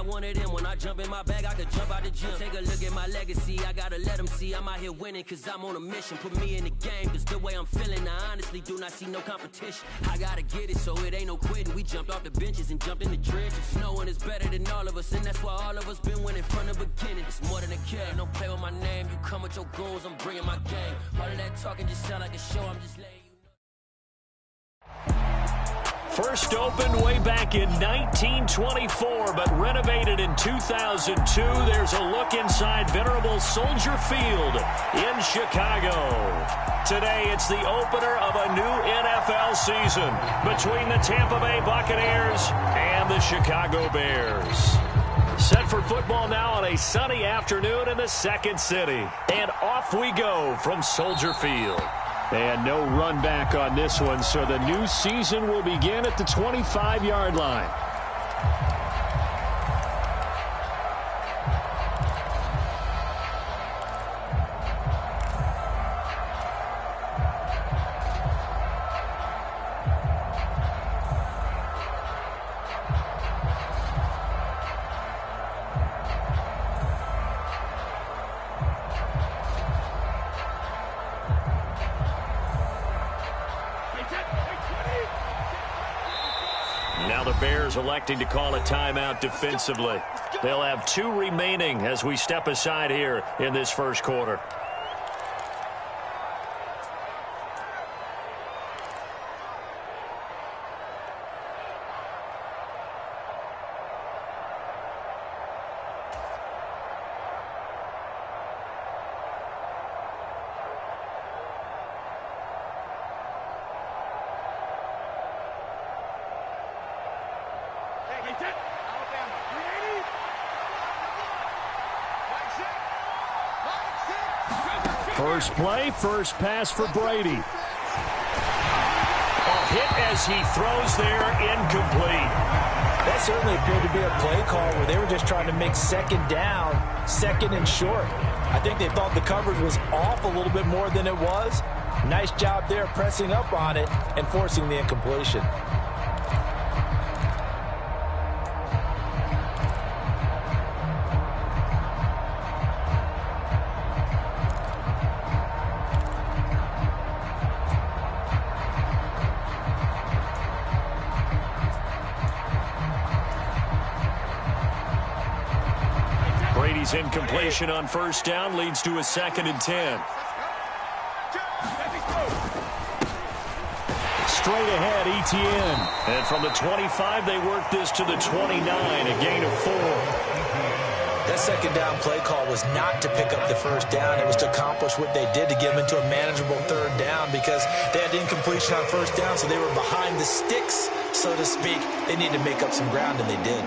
not one of them. When I jump in my bag, I could jump out the gym. Take a look at my legacy, I gotta let them see I'm out here winning, cause I'm on a mission. Put me in the game, cause the way I'm feeling, I honestly do not see no competition. I gotta get it, so it ain't no quitting. We jumped off the benches and jumped in the trenches. No one is better than all of us, and that's why all of us been winning from the beginning. It's more than a game, don't play with my name. You come with your goons, I'm bringing my game. All of that talking just sound like a show, I'm just letting you. First opened way back in 1924, but renovated in 2002. There's a look inside venerable Soldier Field in Chicago. Today, it's the opener of a new NFL season between the Tampa Bay Buccaneers and the Chicago Bears. Set for football now on a sunny afternoon in the second city. And off we go from Soldier Field. And no run back on this one, so the new season will begin at the 25-yard line. Now the Bears electing to call a timeout defensively. They'll have 2 remaining as we step aside here in this first quarter. First play, first pass for Brady. A hit as he throws there, incomplete. That certainly appeared to be a play call where they were just trying to make second down, second and short. I think they thought the coverage was off a little bit more than it was. Nice job there pressing up on it and forcing the incompletion. Brady's incompletion on first down leads to a 2nd and 10. Straight ahead, Etienne. And from the 25, they work this to the 29, a gain of 4. That second down play call was not to pick up the first down. It was to accomplish what they did, to get them into a manageable third down, because they had incompletion on first down, so they were behind the sticks, so to speak. They needed to make up some ground, and they did.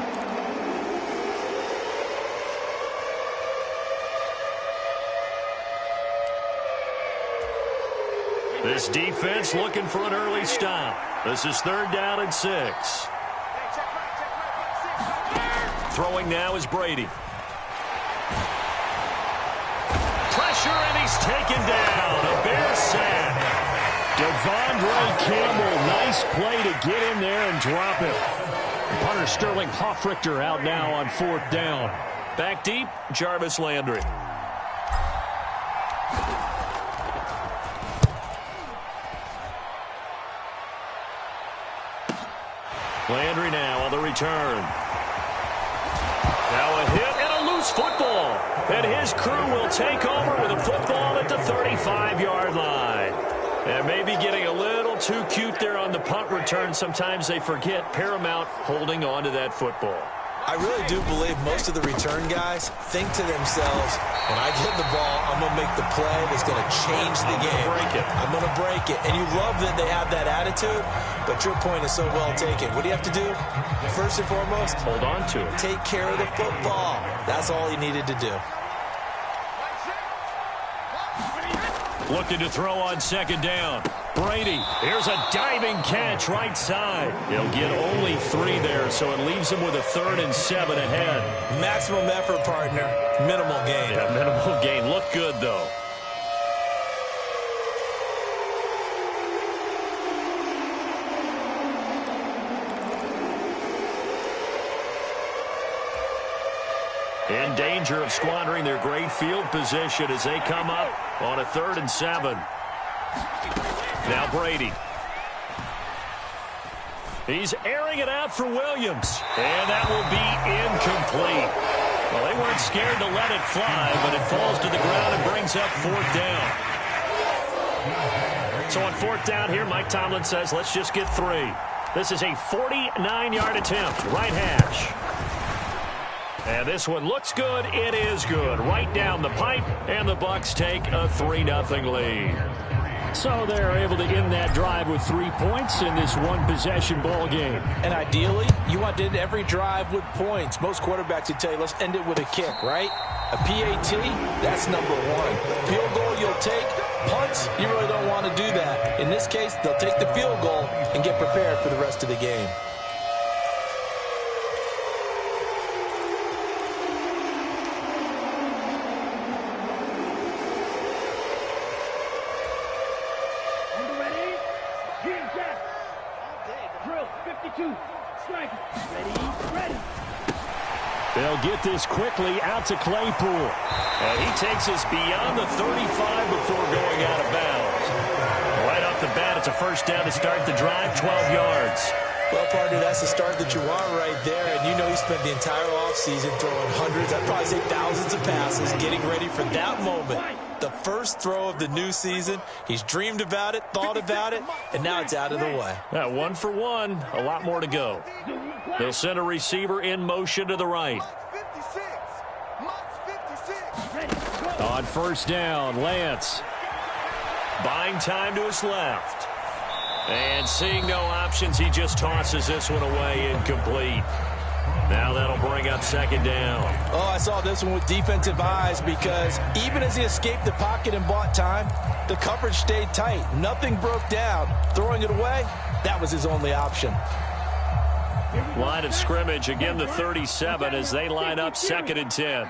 This defense looking for an early stop. This is 3rd down and 6. Throwing now is Brady. Pressure, and he's taken down. A Bear sack. Devondre Campbell, nice play to get in there and drop it. Punter Sterling Hoffrichter out now on 4th down. Back deep, Jarvis Landry. Landry now on the return. Now a hit and a loose football. And his crew will take over with a football at the 35-yard line. And maybe getting a little too cute there on the punt return. Sometimes they forget Paramount holding on to that football. I really do believe most of the return guys think to themselves, when I get the ball, I'm going to make the play that's going to change the game. I'm going to break it. And you love that they have that attitude, but your point is so well taken. What do you have to do? First and foremost, hold on to it. Take care of the football. That's all he needed to do. Looking to throw on 2nd down. Brady, here's a diving catch right side. He'll get only 3 there, so it leaves him with a 3rd and 7 ahead. Maximum effort, partner. Minimal gain. Yeah, minimal gain. Look good, though. In danger of squandering their great field position as they come up on a 3rd and 7. Now Brady. He's airing it out for Williams. And that will be incomplete. Well, they weren't scared to let it fly, but it falls to the ground and brings up 4th down. So on 4th down here, Mike Tomlin says, let's just get 3. This is a 49-yard attempt, right hash. And this one looks good. It is good. Right down the pipe, and the Bucs take a 3-0 lead. So they're able to end that drive with 3 points in this one-possession ball game. And ideally, you want to end every drive with points. Most quarterbacks would tell you, let's end it with a kick, right? A PAT, that's number 1. Field goal you'll take. Punts, you really don't want to do that. In this case, they'll take the field goal and get prepared for the rest of the game. They'll get this quickly out to Claypool. And he takes us beyond the 35 before going out of bounds. Right off the bat, it's a 1st down to start the drive, 12 yards. Well, partner, that's the start that you want right there. And you know he spent the entire offseason throwing hundreds, I'd probably say thousands of passes, getting ready for that moment. The first throw of the new season. He's dreamed about it, thought about it, and now it's out of the way. 1 for 1, a lot more to go. They'll send a receiver in motion to the right. On 1st down, Lance. Buying time to his left. And seeing no options, he just tosses this one away, incomplete. Now that'll bring up 2nd down. Oh, I saw this one with defensive eyes because even as he escaped the pocket and bought time, the coverage stayed tight. Nothing broke down. Throwing it away, that was his only option. Line of scrimmage, again the 37 as they line up 2nd and 10.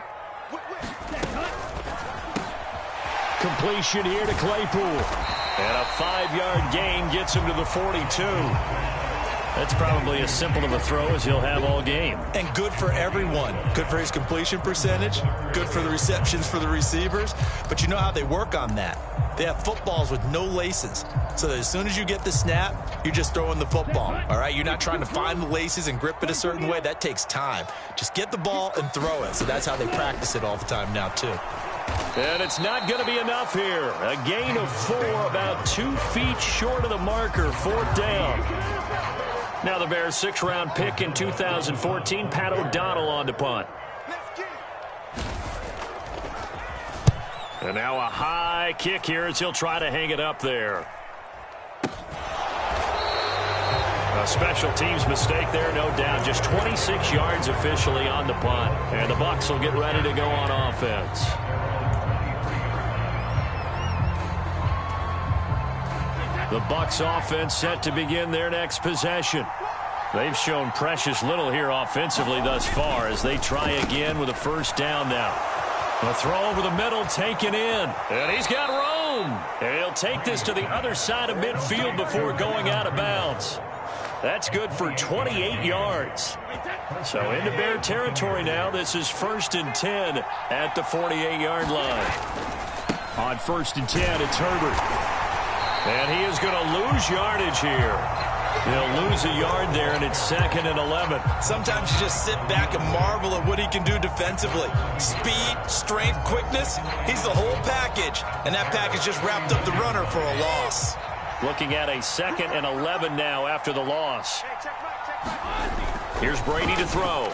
Completion here to Claypool. And a 5-yard gain gets him to the 42. That's probably as simple of a throw as he'll have all game. And good for everyone. Good for his completion percentage. Good for the receptions for the receivers. But you know how they work on that. They have footballs with no laces. So that as soon as you get the snap, you're just throwing the football. All right? You're not trying to find the laces and grip it a certain way. That takes time. Just get the ball and throw it. So that's how they practice it all the time now, too. And it's not going to be enough here. A gain of 4, about 2 feet short of the marker. 4th down. Now the Bears' 6th-round pick in 2014, Pat O'Donnell on to punt. And now a high kick here as he'll try to hang it up there. A special teams mistake there, no doubt. Just 26 yards officially on the punt. And the Bucs will get ready to go on offense. The Bucs offense set to begin their next possession. They've shown precious little here offensively thus far as they try again with a 1st down now. The throw over the middle taken in. And he's got room. And he'll take this to the other side of midfield before going out of bounds. That's good for 28 yards. So into Bear territory now. This is 1st and 10 at the 48-yard line. On 1st and 10, it's Herbert. And he is going to lose yardage here. He'll lose a yard there, and it's 2nd and 11. Sometimes you just sit back and marvel at what he can do defensively. Speed, strength, quickness, he's the whole package. And that package just wrapped up the runner for a loss. Looking at a 2nd and 11 now after the loss. Here's Brady to throw.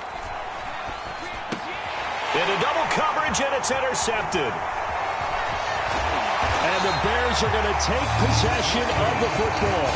Into double coverage, and it's intercepted. And the Bears are going to take possession of the football.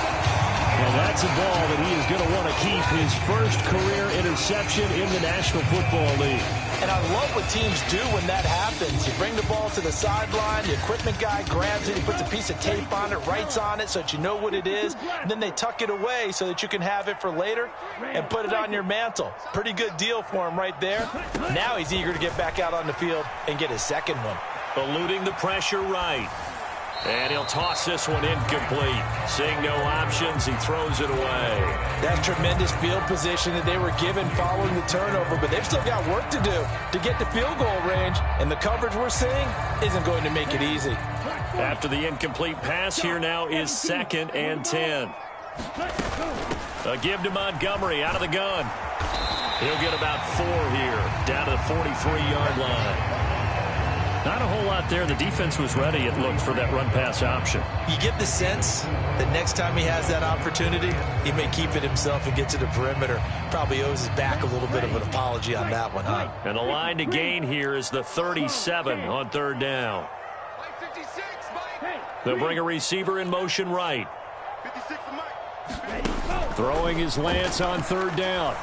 And that's a ball that he is going to want to keep, his first career interception in the National Football League. And I love what teams do when that happens. You bring the ball to the sideline, the equipment guy grabs it, he puts a piece of tape on it, writes on it so that you know what it is, and then they tuck it away so that you can have it for later and put it on your mantle. Pretty good deal for him right there. Now he's eager to get back out on the field and get his 2nd one. Eluding the pressure right. And he'll toss this one incomplete. Seeing no options, he throws it away. That tremendous field position that they were given following the turnover, but they've still got work to do to get to field goal range, and the coverage we're seeing isn't going to make it easy. After the incomplete pass, here now is 2nd and 10. A give to Montgomery out of the gun. He'll get about 4 here, down to the 43-yard line. Not a whole lot there. The defense was ready, it looked, for that run-pass option. You get the sense that next time he has that opportunity, he may keep it himself and get to the perimeter. Probably owes his back a little bit of an apology on that one, huh? And the line to gain here is the 37 on 3rd down. They'll bring a receiver in motion right. Throwing his Lance on 3rd down.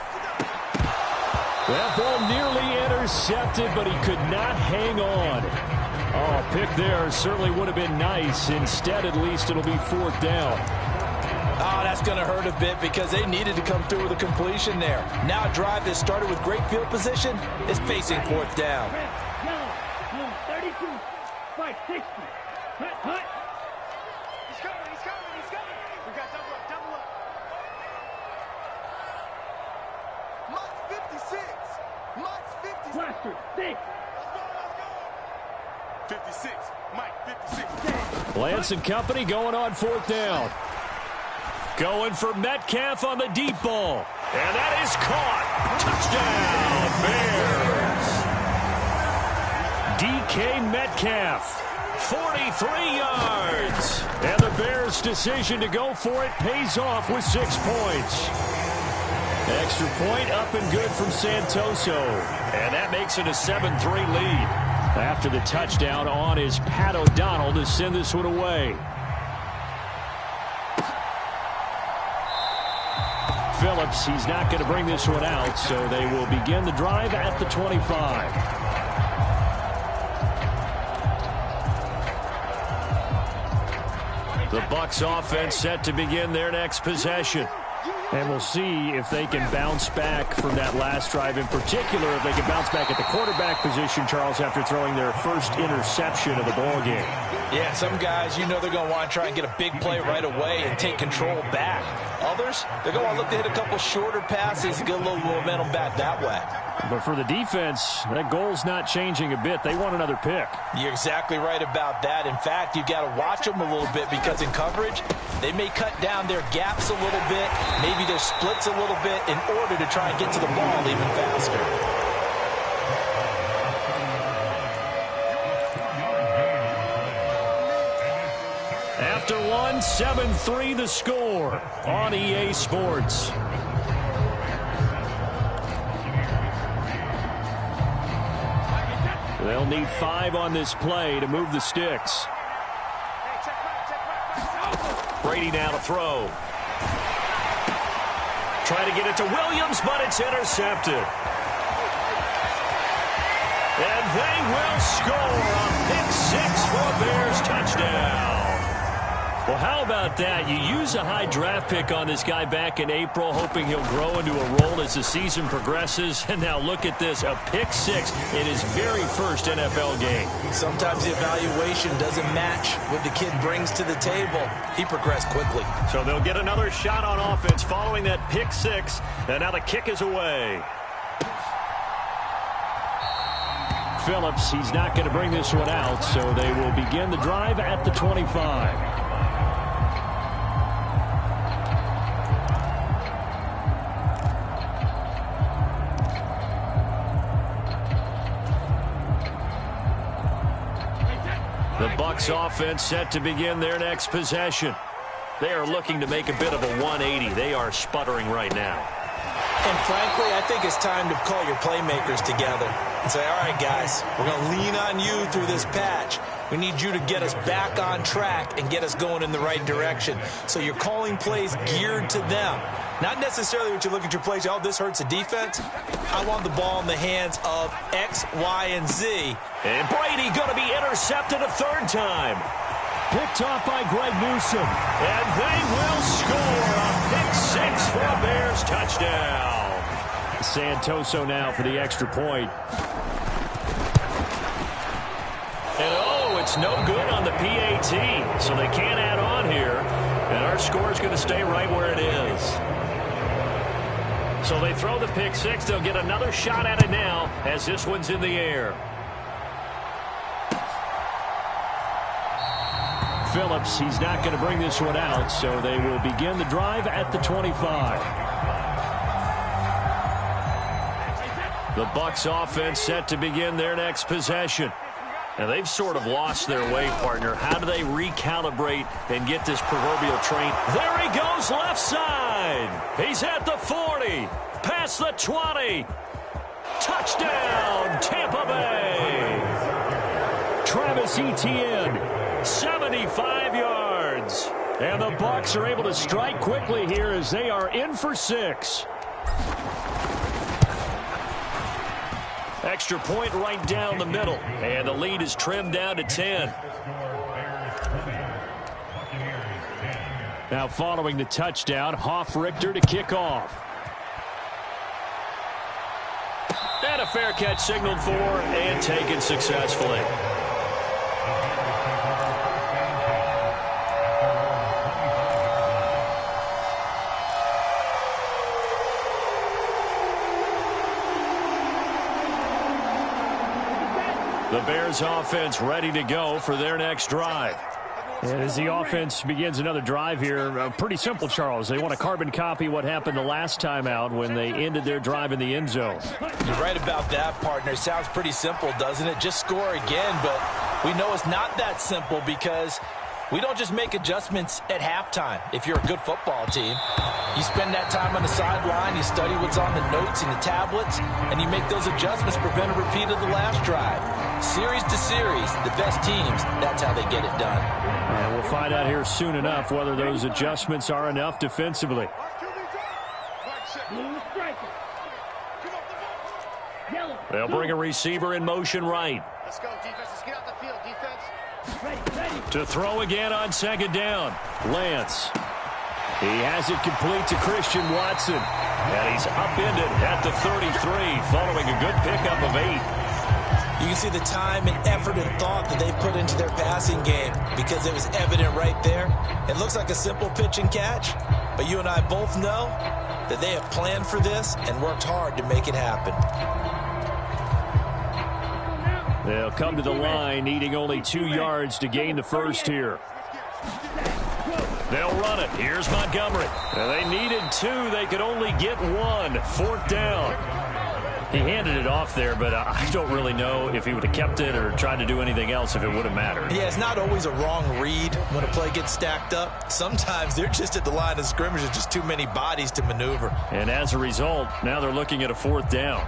That ball nearly intercepted, but he could not hang on. Oh, pick there certainly would have been nice. Instead, at least, it'll be 4th down. Oh, that's going to hurt a bit because they needed to come through with a completion there. Now a drive that started with great field position is facing 4th down. 32, 560. Hut. He's coming. We got double up. Mike's 56. Blaster, 6. 56. Mike, 56. Lance and company going on 4th down. Going for Metcalf on the deep ball. And that is caught. Touchdown, Bears. DK Metcalf. 43 yards. And the Bears' decision to go for it pays off with 6 points. Extra point up and good from Santoso. And that makes it a 7-3 lead. After the touchdown on is Pat O'Donnell to send this one away. Phillips, he's not going to bring this one out, so they will begin the drive at the 25. The Bucs offense set to begin their next possession. And we'll see if they can bounce back from that last drive, in particular if they can bounce back at the quarterback position, Charles, after throwing their first interception of the ballgame. Yeah, some guys, they're going to want to try and get a big play right away and take control back. Others, they're going to look to hit a couple shorter passes and get a little momentum back that way. But for the defense, that goal's not changing a bit. They want another pick. You're exactly right about that. In fact, you've got to watch them a little bit because in coverage, they may cut down their gaps a little bit, maybe their splits a little bit in order to try and get to the ball even faster. After one, 7-3 the score on EA Sports. They'll need 5 on this play to move the sticks. Brady now to throw. Trying to get it to Williams, but it's intercepted. And they will score a pick 6 for a Bears touchdown. Well, how about that? You use a high draft pick on this guy back in April, hoping he'll grow into a role as the season progresses. And now look at this, a pick 6 in his very first NFL game. Sometimes the evaluation doesn't match what the kid brings to the table. He progressed quickly. So they'll get another shot on offense following that pick 6. And now the kick is away. Phillips, he's not going to bring this one out, so they will begin the drive at the 25. The Bucs offense set to begin their next possession. They are looking to make a bit of a 180. They are sputtering right now. And frankly, I think it's time to call your playmakers together and say, all right, guys, we're going to lean on you through this patch. We need you to get us back on track and get us going in the right direction. So you're calling plays geared to them. Not necessarily what you look at your plays, oh, this hurts the defense. I want the ball in the hands of X, Y, and Z. And Brady going to be intercepted a 3rd time. Picked off by Greg Newsome. And they will score a pick 6 for a Bears touchdown. Santoso now for the extra point. And oh, it's It's no good on the PAT, so they can't add on here. And our score is going to stay right where it is. So they throw the pick six. They'll get another shot at it now as this one's in the air. Phillips, he's not going to bring this one out, so they will begin the drive at the 25. The Bucs offense set to begin their next possession. Now, they've sort of lost their way, partner. How do they recalibrate and get this proverbial train? There he goes, left side. He's at the 40, past the 20. Touchdown, Tampa Bay. Travis Etienne, 75 yards. And the Bucs are able to strike quickly here as they are in for 6. Extra point right down the middle. And the lead is trimmed down to 10. Now following the touchdown, Richter to kick off. And a fair catch signaled for and taken successfully. The Bears offense ready to go for their next drive. And as the offense begins another drive here, pretty simple, Charles. They want to carbon copy what happened the last time out when they ended their drive in the end zone. You're right about that, partner. Sounds pretty simple, doesn't it? Just score again, but we know it's not that simple because we don't just make adjustments at halftime. If you're a good football team, you spend that time on the sideline, you study what's on the notes and the tablets, and you make those adjustments, prevent a repeat of the last drive. Series to series, the best teams, that's how they get it done. And we'll find out here soon enough whether those adjustments are enough defensively. They'll bring a receiver in motion right. Let's go, defense. Let's get out the field, defense. Ready. To throw again on second down. Lance. He has it complete to Christian Watson. And he's upended at the 33 following a good pickup of 8. You can see the time and effort and thought that they put into their passing game because it was evident right there. It looks like a simple pitch and catch, but you and I both know that they have planned for this and worked hard to make it happen. They'll come to the line, needing only 2 yards to gain the first here. They'll run it. Here's Montgomery. And they needed 2. They could only get 1. 4th down. He handed it off there, but I don't really know if he would have kept it or tried to do anything else if it would have mattered. Yeah, it's not always a wrong read when a play gets stacked up. Sometimes they're just at the line of scrimmage. There's just too many bodies to maneuver. And as a result, now they're looking at a 4th down.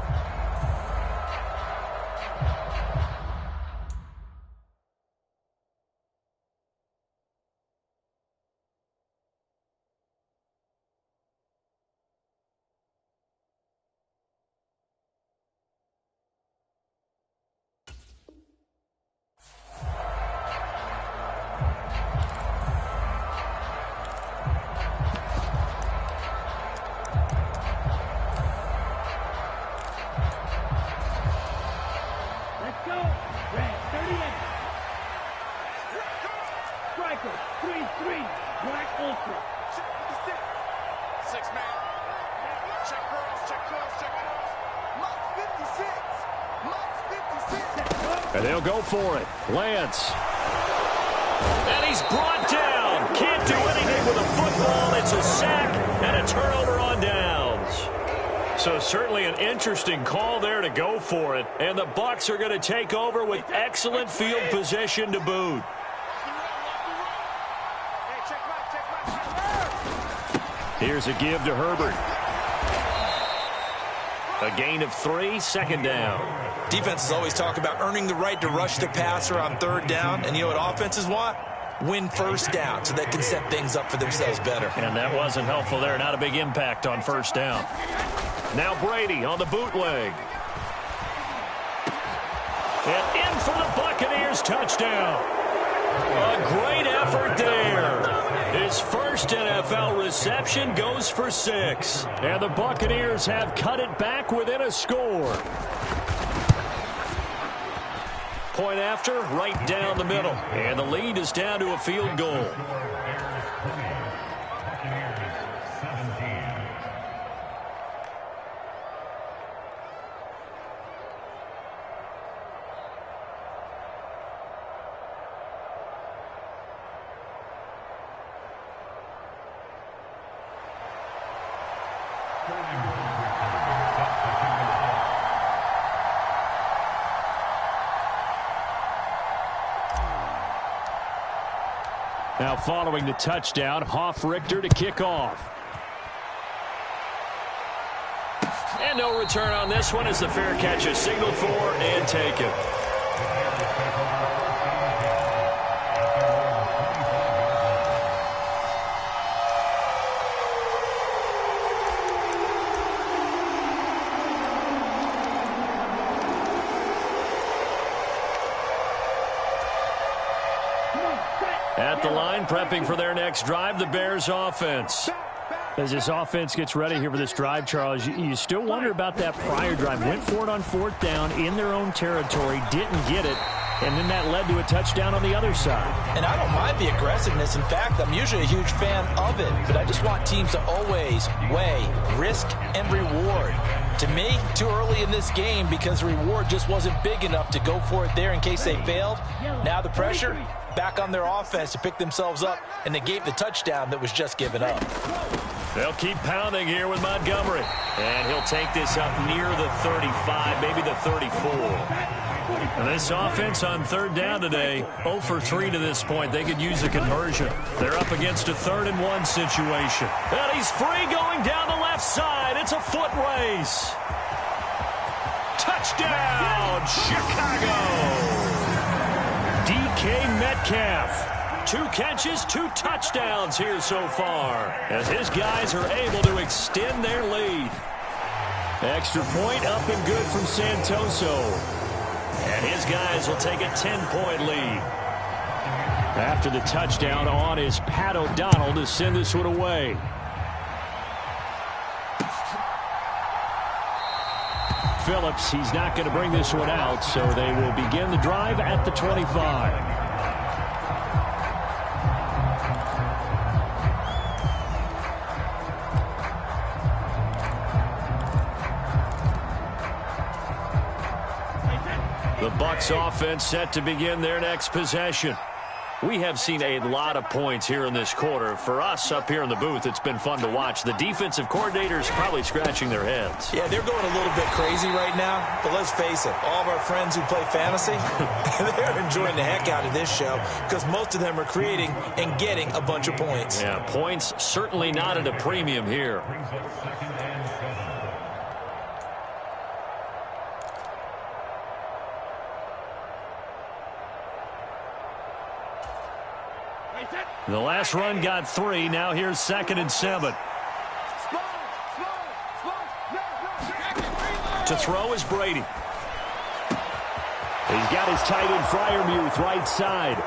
And they'll go for it. Lance. And he's brought down. Can't do anything with a football. It's a sack and a turnover on downs. So certainly an interesting call there to go for it. And the Bucs are going to take over with excellent field position to boot. Here's a give to Herbert. A gain of 3, 2nd down. Defenses always talk about earning the right to rush the passer on 3rd down. And you know what offenses want? Win 1st down so they can set things up for themselves better. And that wasn't helpful there. Not a big impact on 1st down. Now Brady on the bootleg. And in for the Buccaneers touchdown. A great effort there. His first NFL reception goes for 6. And the Buccaneers have cut it back within a score. Point after, right down the middle. And the lead is down to a field goal. Now following the touchdown, Richter to kick off. And no return on this one as the fair catch is signaled for and taken. At the line, prepping for their next drive, the Bears offense. As this offense gets ready here for this drive, Charles, you still wonder about that prior drive. Went for it on 4th down in their own territory, didn't get it, and then that led to a touchdown on the other side. And I don't mind the aggressiveness. In fact, I'm usually a huge fan of it, but I just want teams to always weigh risk and reward. To me, too early in this game because the reward just wasn't big enough to go for it there in case they failed. Now the pressure back on their offense to pick themselves up, and they gave the touchdown that was just given up. They'll keep pounding here with Montgomery. And he'll take this up near the 35, maybe the 34. And this offense on 3rd down today, 0 for 3 to this point. They could use a conversion. They're up against a 3rd and 1 situation. And he's free going down the left side. It's a foot race. Touchdown, Chicago. DK Metcalf. 2 catches, 2 touchdowns here so far, as his guys are able to extend their lead. Extra point up and good from Santoso. And his guys will take a 10-point lead. After the touchdown, on is Pat O'Donnell to send this one away. Phillips, he's not going to bring this one out, so they will begin the drive at the 25. The Bucs offense set to begin their next possession. We have seen a lot of points here in this quarter. For us up here in the booth, it's been fun to watch. The defensive coordinators probably scratching their heads. Yeah, they're going a little bit crazy right now. But let's face it, all of our friends who play fantasy, they're enjoying the heck out of this show because most of them are creating and getting a bunch of points. Yeah, points certainly not at a premium here. The last run got 3. Now here's 2nd and 7. To throw is Brady. He's got his tight end Freiermuth right side.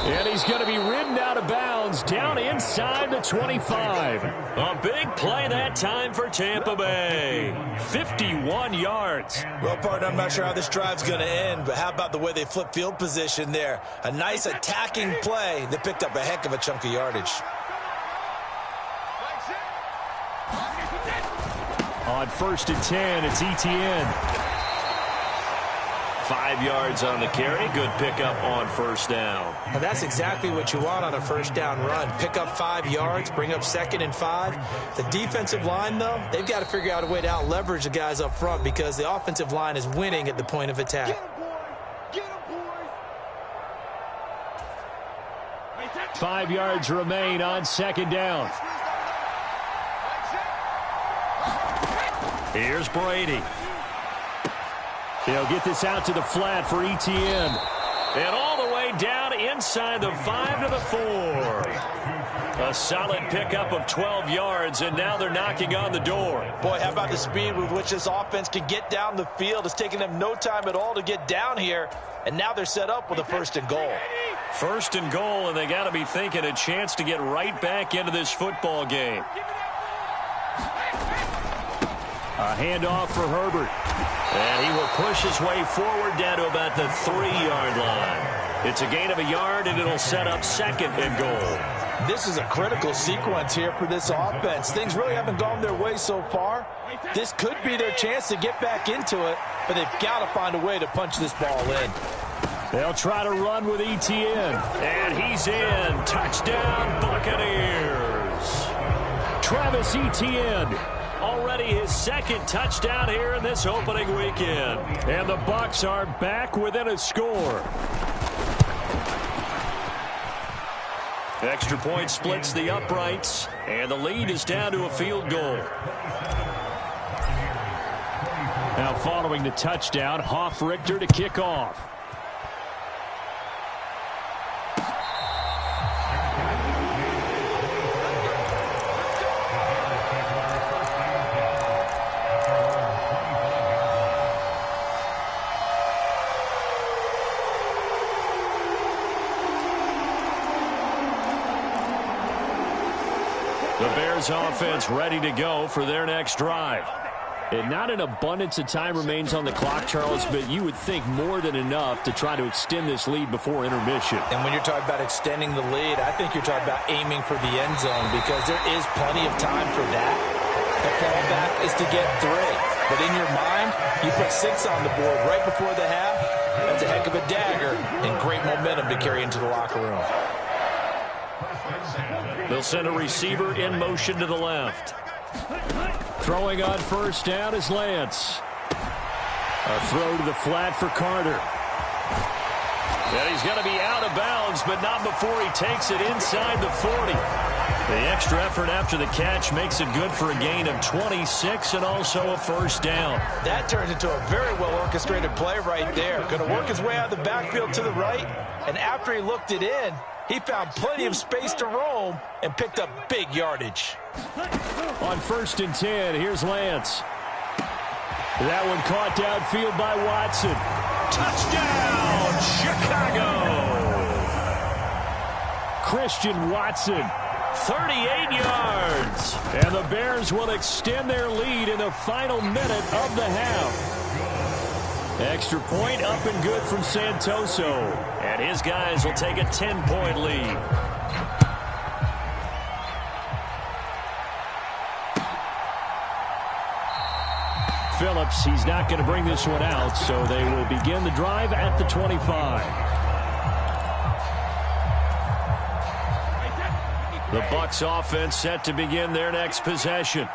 And he's going to be ridden out of bounds down inside the 25. A big play that time for Tampa Bay. 51 yards. Well, partner, I'm not sure how this drive's going to end, but how about the way they flip field position there? A nice attacking play that picked up a heck of a chunk of yardage. On 1st and 10, it's Etienne. 5 yards on the carry. Good pickup on 1st down. And that's exactly what you want on a 1st down run. Pick up 5 yards, bring up 2nd and 5. The defensive line, though, they've got to figure out a way to out-leverage the guys up front because the offensive line is winning at the point of attack. 5 yards remain on 2nd down. Here's Brady. He'll get this out to the flat for Etienne. And all the way down inside the 5 to the 4. A solid pickup of 12 yards, and now they're knocking on the door. Boy, how about the speed with which this offense can get down the field? It's taking them no time at all to get down here, and now they're set up with a 1st and goal. 1st and goal, and they got to be thinking a chance to get right back into this football game. A handoff for Herbert. And he will push his way forward down to about the 3-yard line. It's a gain of a yard, and it'll set up 2nd and goal. This is a critical sequence here for this offense. Things really haven't gone their way so far. This could be their chance to get back into it, but they've got to find a way to punch this ball in. They'll try to run with Etienne. And he's in. Touchdown, Buccaneers. Travis Etienne. Already his 2nd touchdown here in this opening weekend. And the Bucs are back within a score. Extra point splits the uprights, and the lead is down to a field goal. Now following the touchdown, Richter to kick off. The Bears offense ready to go for their next drive. And not an abundance of time remains on the clock, Charles, but you would think more than enough to try to extend this lead before intermission. And when you're talking about extending the lead, I think you're talking about aiming for the end zone because there is plenty of time for that. The fallback is to get 3. But in your mind, you put 6 on the board right before the half. That's a heck of a dagger and great momentum to carry into the locker room. They'll send a receiver in motion to the left. Throwing on first down is Lance. A throw to the flat for Carter. And he's going to be out of bounds, but not before he takes it inside the 40. The extra effort after the catch makes it good for a gain of 26 and also a first down. That turns into a very well-orchestrated play right there. Going to work his way out of the backfield to the right, and after he looked it in, he found plenty of space to roam and picked up big yardage. On 1st and 10, here's Lance. That one caught downfield by Watson. Touchdown, Chicago! Christian Watson, 38 yards. And the Bears will extend their lead in the final minute of the half. Extra point up and good from Santoso. And his guys will take a 10-point lead. Phillips, he's not going to bring this one out, so they will begin the drive at the 25. The Bucs offense set to begin their next possession.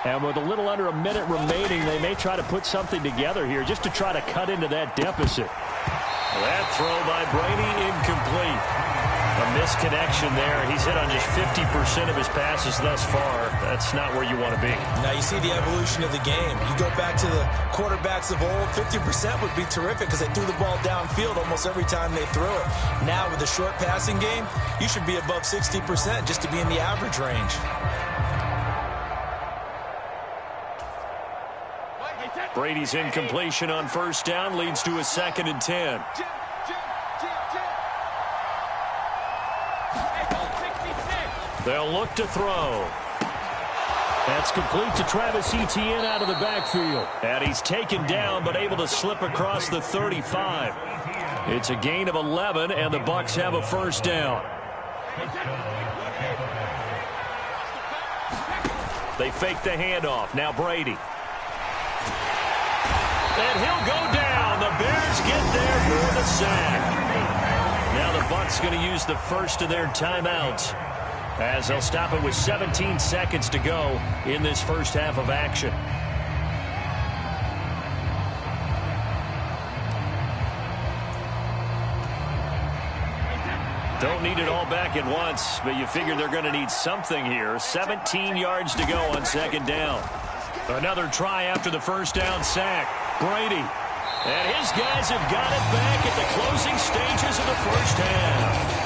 And with a little under a minute remaining, they may try to put something together here just to try to cut into that deficit. That throw by Brady incomplete. A misconnection there. He's hit on just 50% of his passes thus far. That's not where you want to be. Now you see the evolution of the game. You go back to the quarterbacks of old, 50% would be terrific because they threw the ball downfield almost every time they threw it. Now with the short passing game, you should be above 60% just to be in the average range. Brady's incompletion on first down leads to a 2nd and 10. They'll look to throw. That's complete to Travis Etienne out of the backfield. And he's taken down but able to slip across the 35. It's a gain of 11, and the Bucs have a first down. They fake the handoff. Now Brady. And he'll go down. The Bears get there for the sack. Now the Bucs going to use the first of their timeouts as they'll stop it with 17 seconds to go in this first half of action. Don't need it all back at once, but you figure they're going to need something here. 17 yards to go on 2nd down. Another try after the first down sack. Brady. And his guys have got it back at the closing stages of the first half.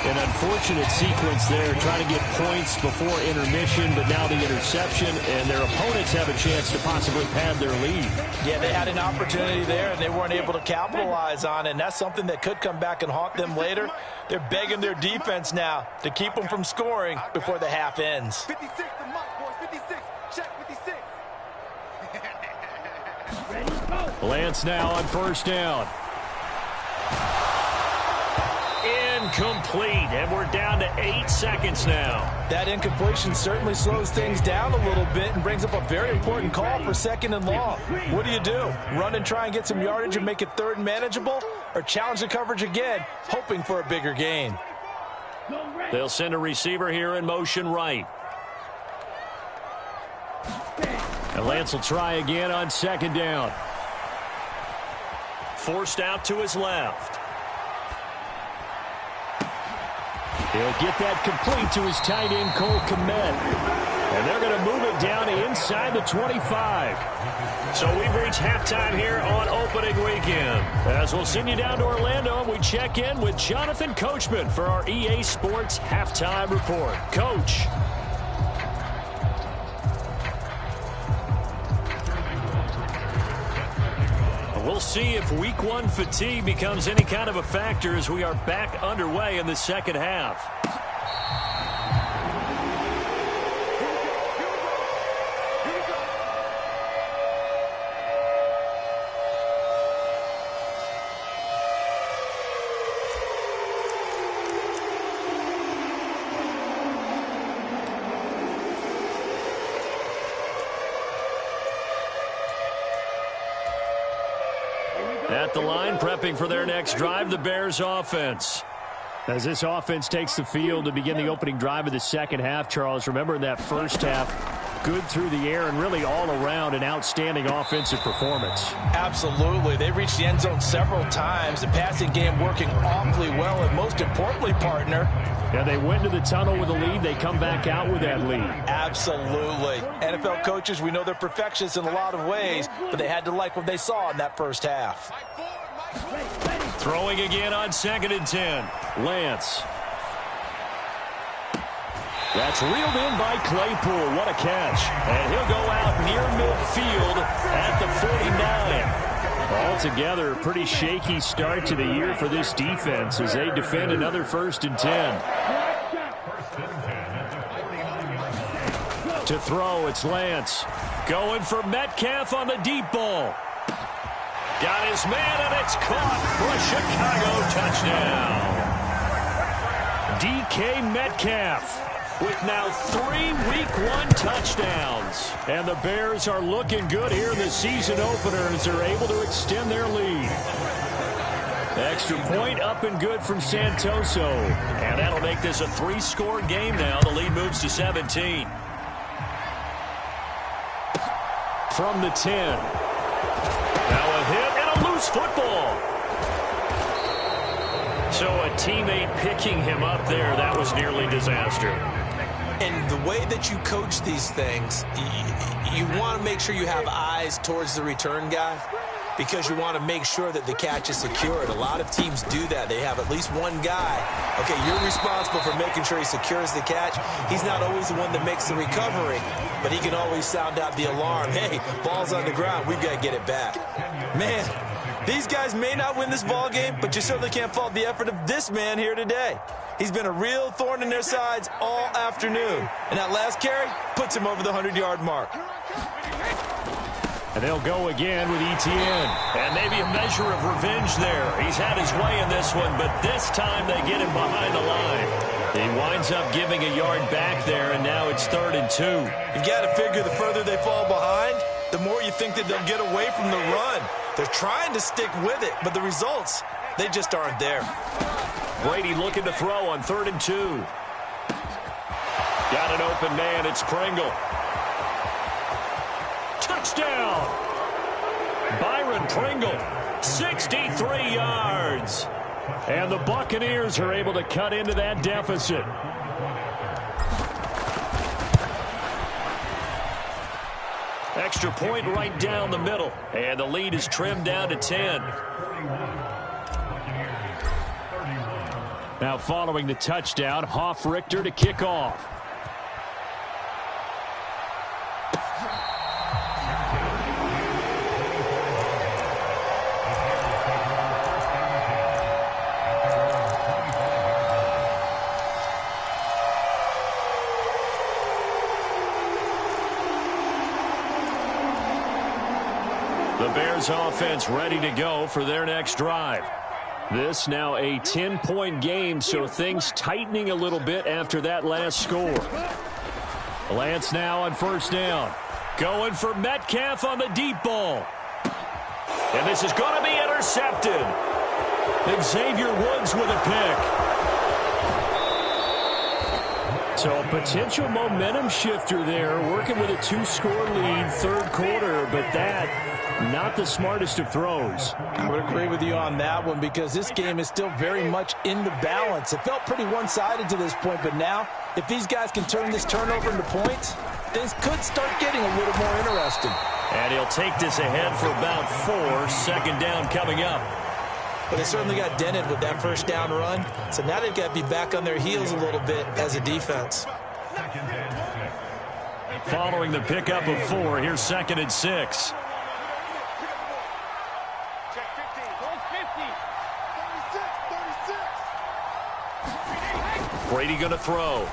An unfortunate sequence there, trying to get points before intermission, but now the interception, and their opponents have a chance to possibly pad their lead. Yeah, they had an opportunity there, and they weren't able to capitalize on it, and that's something that could come back and haunt them later. They're begging their defense now to keep them from scoring before the half ends. 56 to Mike, boys. 56. Check 56. Lance now on first down. Incomplete, and we're down to 8 seconds now. That incompletion certainly slows things down a little bit and brings up a very important call for 2nd and long. What do? Run and try and get some yardage and make it 3rd and manageable, or challenge the coverage again, hoping for a bigger gain? They'll send a receiver here in motion right. And Lance will try again on 2nd down. Forced out to his left. He'll get that complete to his tight end, Cole Kmet. And they're going to move it down to inside the 25. So we've reached halftime here on opening weekend. As we'll send you down to Orlando, and we check in with Jonathan Coachman for our EA Sports Halftime Report. Coach. We'll see if week 1 fatigue becomes any kind of a factor as we are back underway in the second half. At the line, prepping for their next drive, the Bears offense. As this offense takes the field to begin the opening drive of the second half, Charles, remember in that first half, good through the air and really all around an outstanding offensive performance. Absolutely. They reached the end zone several times. The passing game working awfully well, and most importantly, partner, yeah, they went to the tunnel with a lead. They come back out with that lead. Absolutely. NFL coaches, we know they're perfectionists in a lot of ways, but they had to like what they saw in that first half. Throwing again on 2nd and 10. Lance. That's reeled in by Claypool. What a catch. And he'll go out near midfield at the 49. Altogether, a pretty shaky start to the year for this defense as they defend another 1st and 10. To throw, it's Lance. Going for Metcalf on the deep ball. Got his man, and it's caught for a Chicago touchdown. DK Metcalf with now 3 Week 1 touchdowns. And the Bears are looking good here in the season opener as they're able to extend their lead. Extra point up and good from Santoso. And that'll make this a 3-score game now. The lead moves to 17. From the 10. Now a hit and a loose football. So a teammate picking him up there, that was nearly disaster. And the way that you coach these things, you want to make sure you have eyes towards the return guy because you want to make sure that the catch is secured. A lot of teams do that. They have at least one guy. Okay, you're responsible for making sure he secures the catch. He's not always the one that makes the recovery, but he can always sound out the alarm. Hey, ball's on the ground. We've got to get it back. Man, these guys may not win this ball game, but you certainly can't fault the effort of this man here today. He's been a real thorn in their sides all afternoon. And that last carry puts him over the 100-yard mark. And they'll go again with Etienne. And maybe a measure of revenge there. He's had his way in this one, but this time they get him behind the line. He winds up giving a yard back there, and now it's 3rd and 2. You've got to figure the further they fall behind, the more you think that they'll get away from the run. They're trying to stick with it, but the results, they just aren't there. Brady looking to throw on 3rd and 2. Got an open man. It's Pringle. Touchdown! Byron Pringle, 63 yards. And the Buccaneers are able to cut into that deficit. Extra point right down the middle. And the lead is trimmed down to 10. Now following the touchdown, Hoff-Richter to kick off. The Bears offense ready to go for their next drive. This now a 10-point game, so things tightening a little bit after that last score. Lance now on first down. Going for Metcalf on the deep ball. And this is going to be intercepted. Xavier Woods with a pick. So a potential momentum shifter there, working with a 2-score lead, third quarter, but that, not the smartest of throws. I would agree with you on that one because this game is still very much in the balance. It felt pretty one-sided to this point, but now, if these guys can turn this turnover into points, things could start getting a little more interesting. And he'll take this ahead for about 4, second down coming up. But they certainly got dented with that first down run. So now they've got to be back on their heels a little bit as a defense. Following the pickup of 4, here's 2nd and 6. Brady going to throw.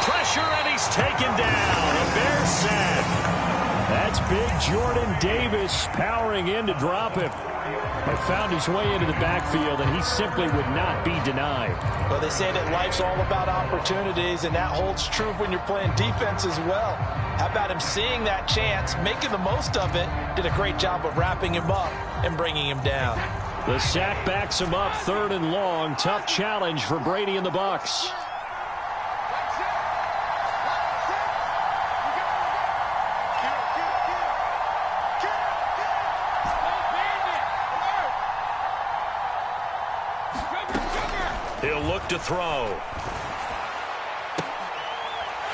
Pressure, and he's taken down. A Bears sack. That's big Jordan Davis powering in to drop him. But found his way into the backfield, and he simply would not be denied. Well, they say that life's all about opportunities, and that holds true when you're playing defense as well. How about him seeing that chance, making the most of it, did a great job of wrapping him up and bringing him down. The sack backs him up, 3rd and long. Tough challenge for Brady and the Bucs. He'll look to throw.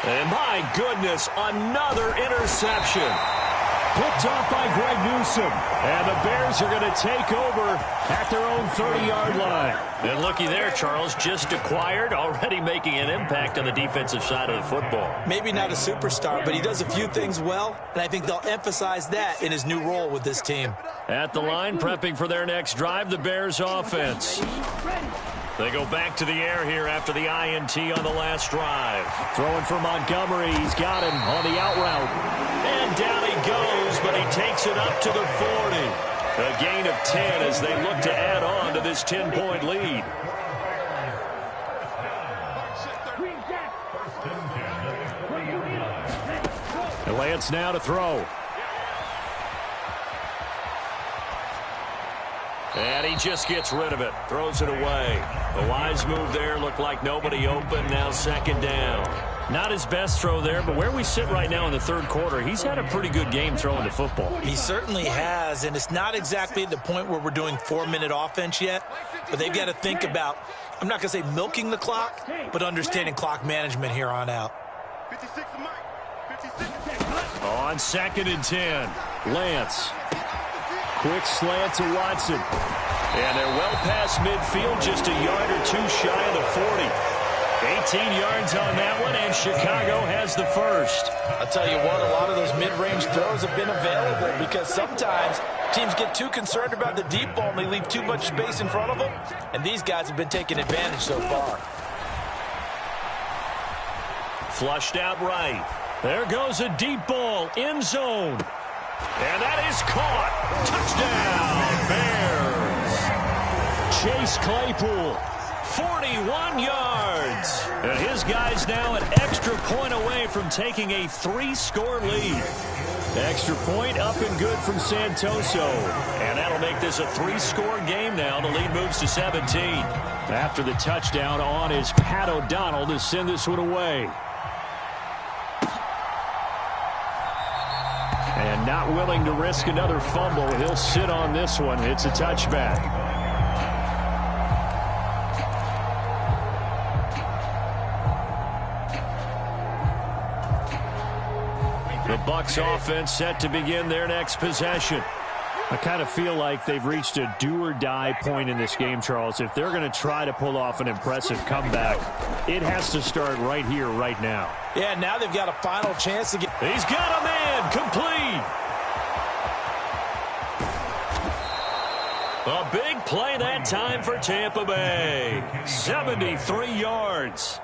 And my goodness, another interception. Picked off by Greg Newsome. And the Bears are going to take over at their own 30-yard line. And looky there, Charles, just acquired, already making an impact on the defensive side of the football. Maybe not a superstar, but he does a few things well, and I think they'll emphasize that in his new role with this team. At the line, prepping for their next drive, the Bears offense. They go back to the air here after the INT on the last drive. Throwing for Montgomery. He's got him on the out route. And down he goes, but he takes it up to the 40. A gain of 10 as they look to add on to this 10-point lead. And Lance now to throw. And he just gets rid of it. Throws it away. A wise move there. Looked like nobody open. Now 2nd down. Not his best throw there, but where we sit right now in the 3rd quarter, he's had a pretty good game throwing the football. He certainly has, and it's not exactly at the point where we're doing 4-minute offense yet, but they've got to think about, I'm not going to say milking the clock, but understanding clock management here on out. 56 to Mike. 56. On 2nd and 10, Lance. Quick slant to Watson. And they're well past midfield, just a yard or 2 shy of the 40. 18 yards on that one, and Chicago has the first. I'll tell you what, a lot of those mid-range throws have been available because sometimes teams get too concerned about the deep ball and they leave too much space in front of them, and these guys have been taking advantage so far. Flushed out right. There goes a deep ball, end zone. And that is caught. Touchdown, Bears. Chase Claypool, 41 yards. And his guys now an extra point away from taking a 3-score lead. Extra point up and good from Santoso. And that'll make this a 3-score game now. The lead moves to 17. After the touchdown on is Pat O'Donnell to send this one away. And not willing to risk another fumble. He'll sit on this one. It's a touchback. The Bucs offense set to begin their next possession. I kind of feel like they've reached a do-or-die point in this game, Charles. If they're going to try to pull off an impressive comeback, it has to start right here, right now. Yeah, now they've got a final chance to get... He's got a man, complete. A big play that time for Tampa Bay. 73 yards.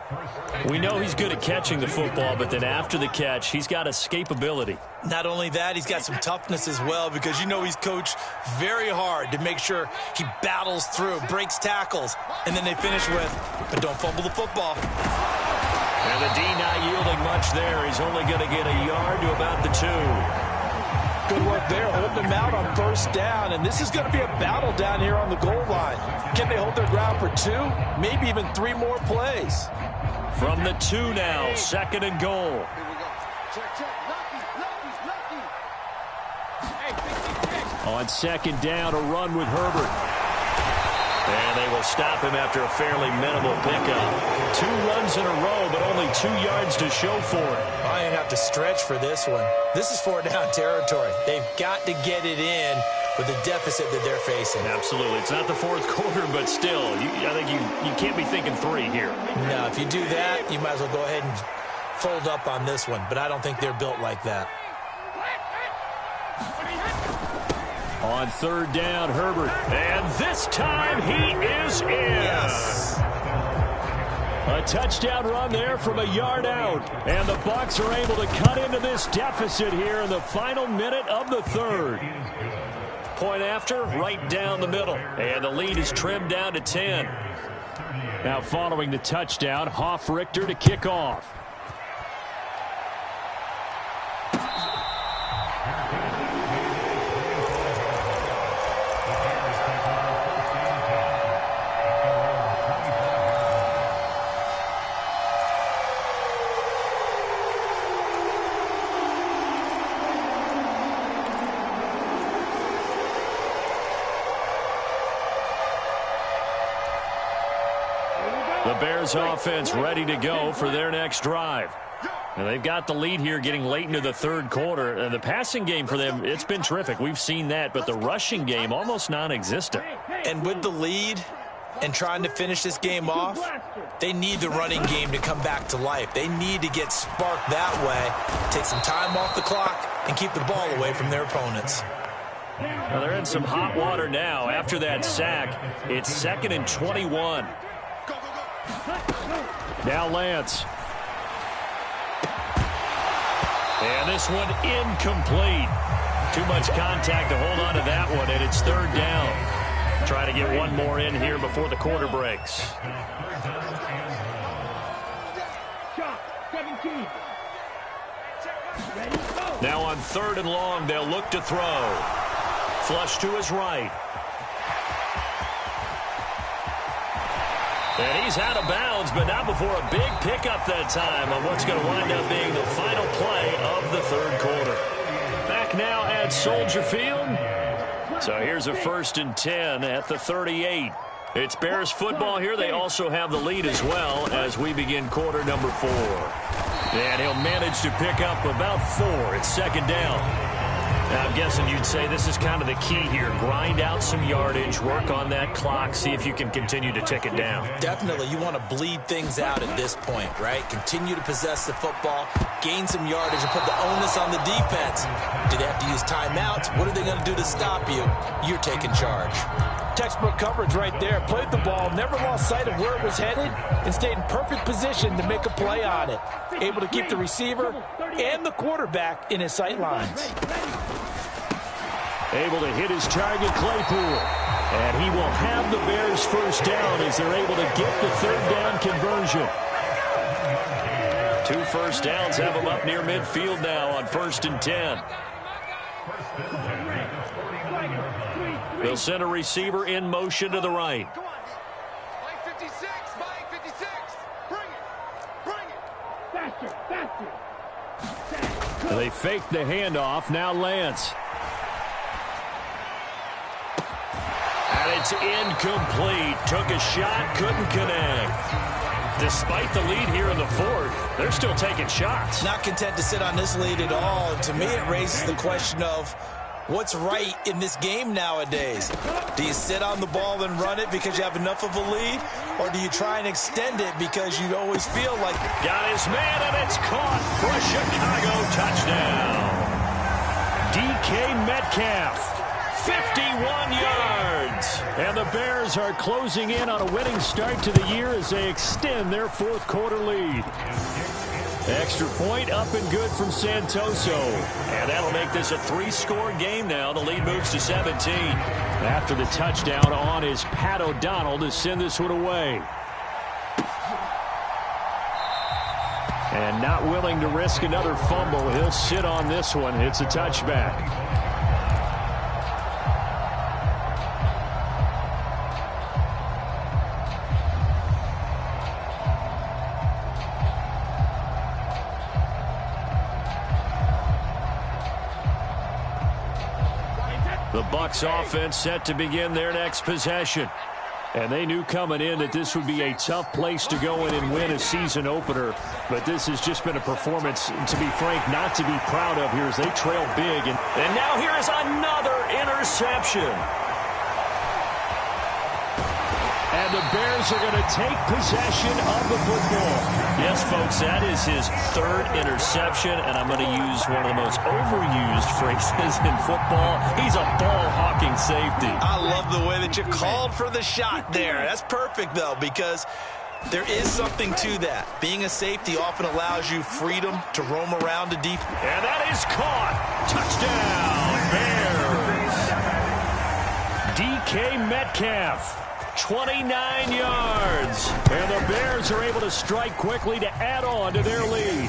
We know he's good at catching the football, but then after the catch, he's got escapability. Not only that, he's got some toughness as well, because you know he's coached very hard to make sure he battles through, breaks tackles, and then they finish with, but don't fumble the football. And the D not yielding much there. He's only going to get a yard to about the 2. Good work there, holding them out on first down, and this is going to be a battle down here on the goal line. Can they hold their ground for 2, maybe even 3 more plays? From the 2 now, 2nd and goal. Here we go. Check. Lucky. On 2nd down, a run with Herbert. And they will stop him after a fairly minimal pickup. 2 runs in a row, but only 2 yards to show for it. I have to stretch for this one. This is 4-down territory. They've got to get it in with the deficit that they're facing. Absolutely. It's not the 4th quarter, but still, I think you can't be thinking 3 here. No, if you do that, you might as well go ahead and fold up on this one. But I don't think they're built like that. On 3rd down, Herbert. And this time he is in. Yes. A touchdown run there from a yard out. And the Bucs are able to cut into this deficit here in the final minute of the 3rd. Point after, right down the middle. And the lead is trimmed down to 10. Now following the touchdown, Richter to kick off. The Bears offense ready to go for their next drive. And they've got the lead here getting late into the 3rd quarter. And the passing game for them, it's been terrific. We've seen that, but the rushing game almost non-existent. And with the lead and trying to finish this game off, they need the running game to come back to life. They need to get sparked that way, take some time off the clock, and keep the ball away from their opponents. Well, they're in some hot water now. After that sack, it's 2nd and 21. Now Lance. And this one incomplete. Too much contact to hold on to that one, and it's 3rd down. Try to get one more in here before the quarter breaks. Now on 3rd and long, they'll look to throw. Flush to his right. And he's out of bounds, but not before a big pickup that time on what's going to wind up being the final play of the 3rd quarter. Back now at Soldier Field. So here's a 1st and 10 at the 38. It's Bears football here. They also have the lead as well as we begin quarter number 4. And he'll manage to pick up about 4. It's 2nd down. Now, I'm guessing you'd say this is kind of the key here. Grind out some yardage, work on that clock, see if you can continue to tick it down. Definitely. You want to bleed things out at this point, right? Continue to possess the football, gain some yardage, and put the onus on the defense. Do they have to use timeouts? What are they going to do to stop you? You're taking charge. Textbook coverage right there. Played the ball, never lost sight of where it was headed, and stayed in perfect position to make a play on it. Able to keep the receiver and the quarterback in his sight lines. Able to hit his target, Claypool. And he will have the Bears first down as they're able to get the 3rd down conversion. 2 first downs have them up near midfield now on 1st and 10. They'll send a receiver in motion to the right. Mike 56, Mike 56. Bring it. Faster. They fake the handoff. Now Lance. And it's incomplete. Took a shot, couldn't connect. Despite the lead here in the 4th, they're still taking shots. Not content to sit on this lead at all. To me, it raises the question of what's right in this game nowadays. Do you sit on the ball and run it because you have enough of a lead? Or do you try and extend it because you always feel like... Got his man, and it's caught for a Chicago touchdown. DK Metcalf, 51 yards. And the Bears are closing in on a winning start to the year as they extend their fourth quarter lead. Extra point up and good from Santoso. And that'll make this a 3-score game now. The lead moves to 17. After the touchdown on is Pat O'Donnell to send this one away. And not willing to risk another fumble. He'll sit on this one. It's a touchback. The Bucs offense set to begin their next possession. And they knew coming in that this would be a tough place to go in and win a season opener. But this has just been a performance, to be frank, not to be proud of here as they trail big. And now here is another interception. And the Bears are going to take possession of the football. Yes, folks, that is his third interception, and I'm going to use one of the most overused phrases in football. He's a ball-hawking safety. I love the way that you called for the shot there. That's perfect, though, because there is something to that. Being a safety often allows you freedom to roam around the deep. And that is caught. Touchdown, Bears. DK Metcalf. 29 yards. And the Bears are able to strike quickly to add on to their lead.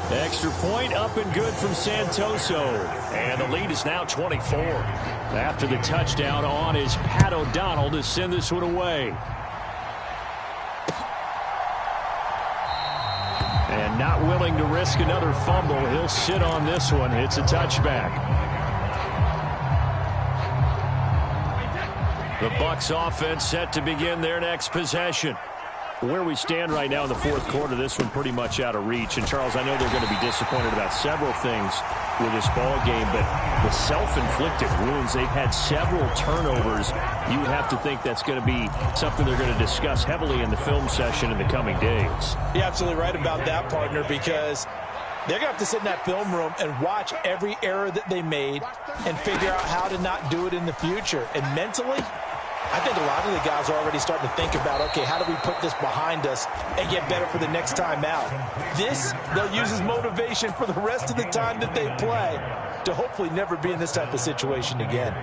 Extra point up and good from Santoso. And the lead is now 24. After the touchdown on is Pat O'Donnell to send this one away. And not willing to risk another fumble. He'll sit on this one. It's a touchback. The Bucs offense set to begin their next possession. Where we stand right now in the fourth quarter, this one pretty much out of reach. And, Charles, I know they're going to be disappointed about several things with this ball game, but the self-inflicted wounds, they've had several turnovers. You would have to think that's going to be something they're going to discuss heavily in the film session in the coming days. You're absolutely right about that, partner, because they're going to have to sit in that film room and watch every error that they made and figure out how to not do it in the future. And mentally, I think a lot of the guys are already starting to think about, okay, how do we put this behind us and get better for the next time out? This, they'll use as motivation for the rest of the time that they play to hopefully never be in this type of situation again.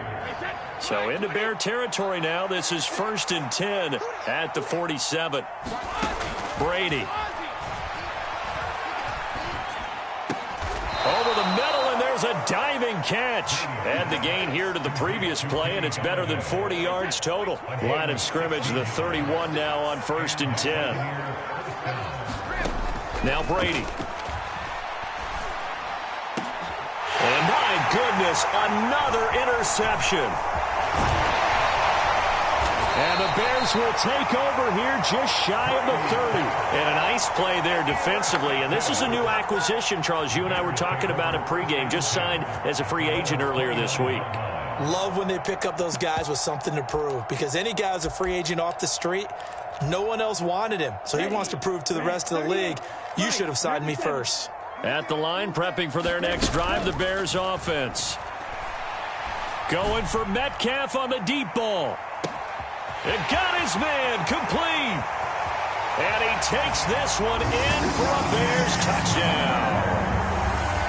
So into Bear territory now. This is 1st and 10 at the 47. Brady. Over the middle, and there's a diving catch. Add the gain here to the previous play, and it's better than 40 yards total. Line of scrimmage, the 31 now on 1st and 10. Now Brady. And my goodness, another interception. And the Bears will take over here just shy of the 30. And a nice play there defensively. And this is a new acquisition, Charles. You and I were talking about in pregame. Just signed as a free agent earlier this week. Love when they pick up those guys with something to prove. Because any guy who's a free agent off the street, no one else wanted him. So he wants to prove to the rest of the league, you should have signed me first. At the line, prepping for their next drive, the Bears offense. Going for Metcalf on the deep ball. It got his man complete. And he takes this one in for a Bears touchdown.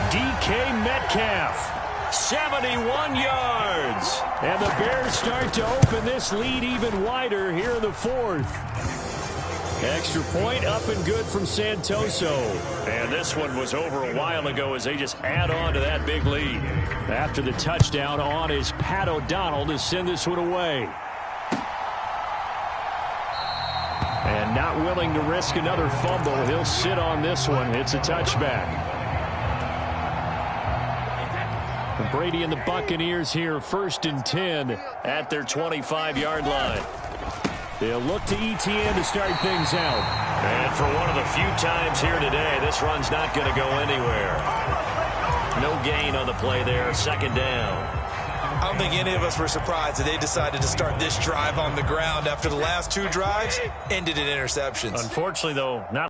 DK Metcalf, 71 yards. And the Bears start to open this lead even wider here in the fourth. Extra point up and good from Santoso. And this one was over a while ago as they just add on to that big lead. After the touchdown on is Pat O'Donnell to send this one away. And not willing to risk another fumble. He'll sit on this one. It's a touchback. And Brady and the Buccaneers here, 1st and 10 at their 25-yard line. They'll look to ETN to start things out. And for one of the few times here today, this run's not going to go anywhere. No gain on the play there, 2nd down. I don't think any of us were surprised that they decided to start this drive on the ground after the last 2 drives ended in interceptions. Unfortunately, though, not